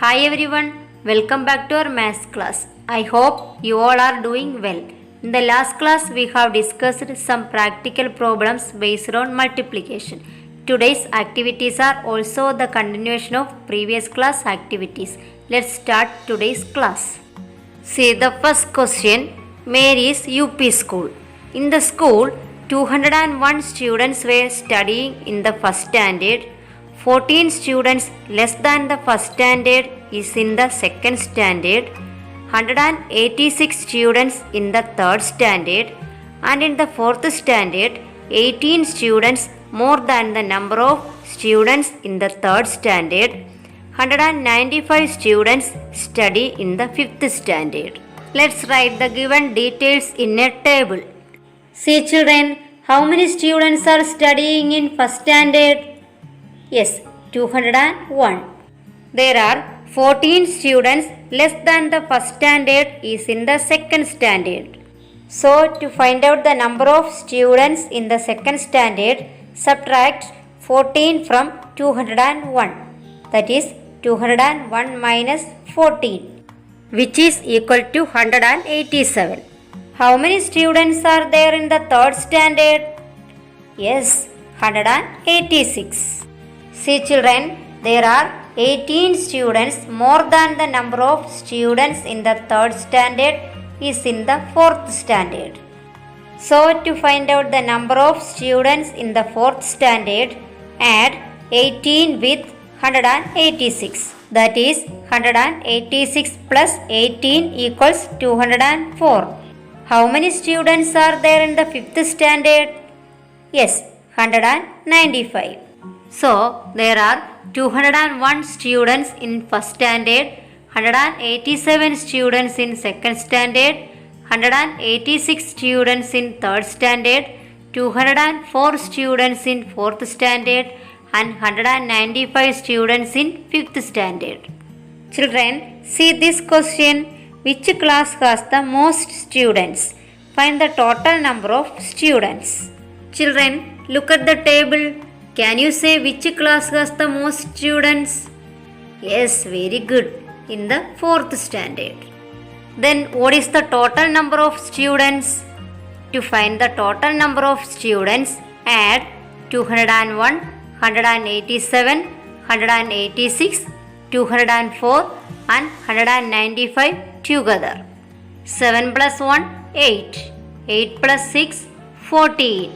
Hi everyone, welcome back to our maths class. I hope you all are doing well. In the last class, we have discussed some practical problems based on multiplication. Today's activities are also the continuation of previous class activities. Let's start today's class. See the first question. Mary's UP school. In the school, 201 students were studying in the first standard. 14 students less than the first standard is in the second standard, 186 students in the third standard, and in the fourth standard, 18 students more than the number of students in the third standard, 195 students study in the fifth standard. Let's write the given details in a table. See children, how many students are studying in first standard? Yes, 201. There are 14 students less than the first standard is in the second standard. So, to find out the number of students in the second standard, subtract 14 from 201. That is 201 minus 14, which is equal to 187. How many students are there in the third standard? Yes, 186. See children, there are 18 students more than the number of students in the third standard is in the fourth standard. So to find out the number of students in the fourth standard, add 18 with 186. That is 186 plus 18 equals 204. How many students are there in the fifth standard? Yes, 195. So, there are 201 students in first standard, 187 students in second standard, 186 students in third standard, 204 students in fourth standard, and 195 students in fifth standard. Children, see this question. Which class has the most students? Find the total number of students. Children, look at the table. Can you say which class has the most students? Yes, very good. In the fourth standard. Then what is the total number of students? To find the total number of students, add 201, 187, 186, 204 and 195 together. 7 plus 1, 8. 8 plus 6, 14.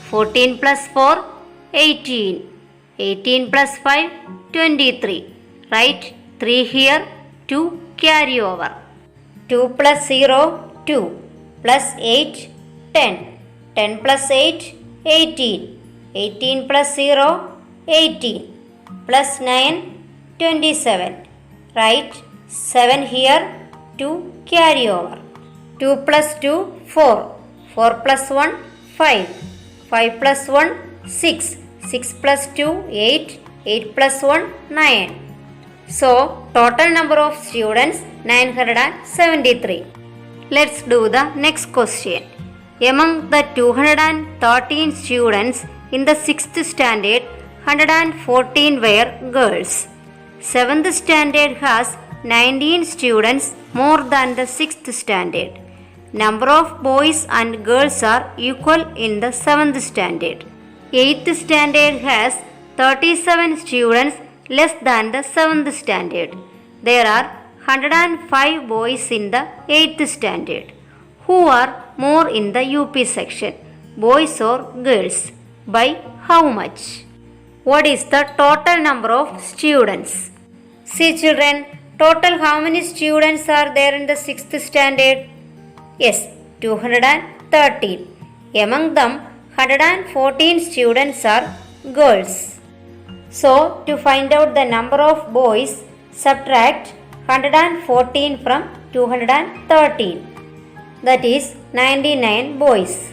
14 plus 4, 18. 18 plus 5, 23. Write 3 here, 2 carry over. 2 plus 0, 2. Plus 8, 10. 10 plus 8, 18. 18 plus 0, 18. Plus 9, 27. Write 7 here, 2 carry over. 2 plus 2, 4. 4 plus 1, 5. 5 plus 1, 6. 6 plus 2, 8. 8 plus 1, 9. So, total number of students 973. Let's do the next question. Among the 213 students in the 6th standard, 114 were girls. 7th standard has 19 students more than the 6th standard. Number of boys and girls are equal in the 7th standard. 8th standard has 37 students less than the 7th standard. There are 105 boys in the 8th standard. Who are more in the UP section, boys or girls? By how much? What is the total number of students? See children, total how many students are there in the 6th standard? Yes, 213. Among them, 114 students are girls. So, to find out the number of boys, subtract 114 from 213. That is 99 boys.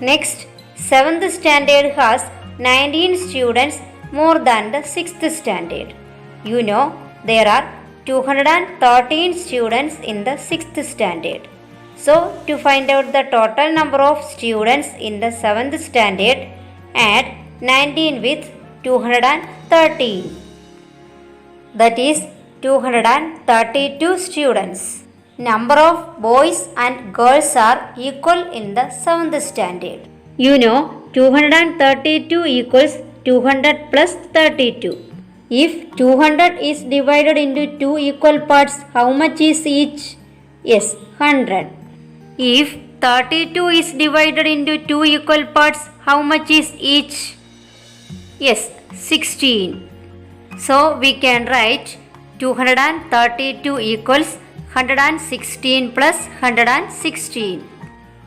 Next, 7th standard has 19 students more than the 6th standard. You know, there are 213 students in the 6th standard. So, to find out the total number of students in the 7th standard, add 19 with 213. That is 232 students. Number of boys and girls are equal in the 7th standard. You know 232 equals 200 plus 32. If 200 is divided into 2 equal parts, how much is each? Yes, 100. If 32 is divided into 2 equal parts, how much is each? Yes, 16. So we can write 232 equals 116 plus 116.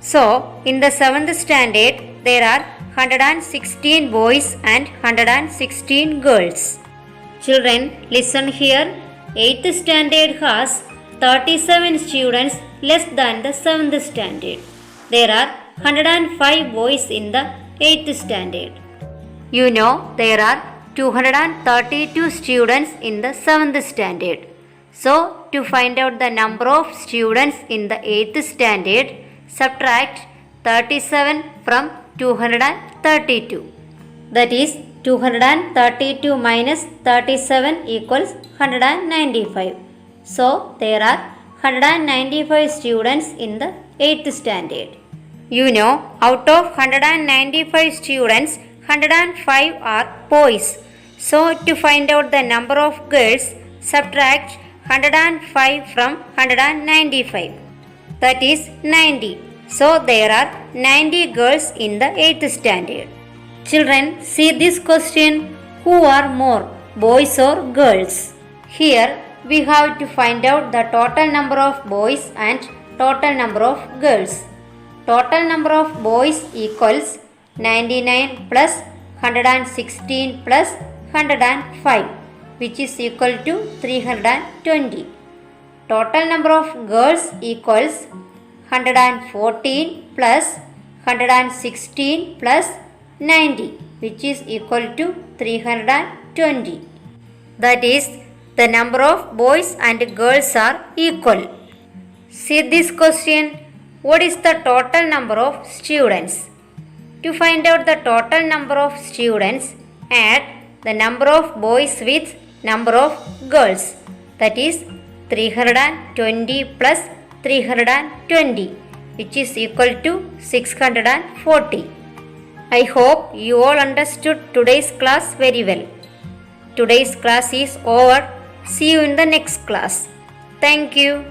So in the 7th standard there are 116 boys and 116 girls. Children, listen here. 8th standard has 37 students less than the 7th standard. There are 105 boys in the 8th standard. You know there are 232 students in the 7th standard. So to find out the number of students in the 8th standard, subtract 37 from 232. That is 232 minus 37 equals 195. So there are 195 students in the 8th standard. You know out of 195 students, 105 are boys. So to find out the number of girls, subtract 105 from 195. That is 90. So there are 90 girls in the 8th standard. Children, see this question. Who are more, boys or girls? Here we have to find out the total number of boys and total number of girls. Total number of boys equals 99 plus 116 plus 105, which is equal to 320. Total number of girls equals 114 plus 116 plus 90, which is equal to 320. That is, the number of boys and girls are equal. See this question. What is the total number of students? To find out the total number of students, add the number of boys with number of girls. That is 320 plus 320, which is equal to 640. I hope you all understood today's class very well. Today's class is over. See you in the next class. Thank you.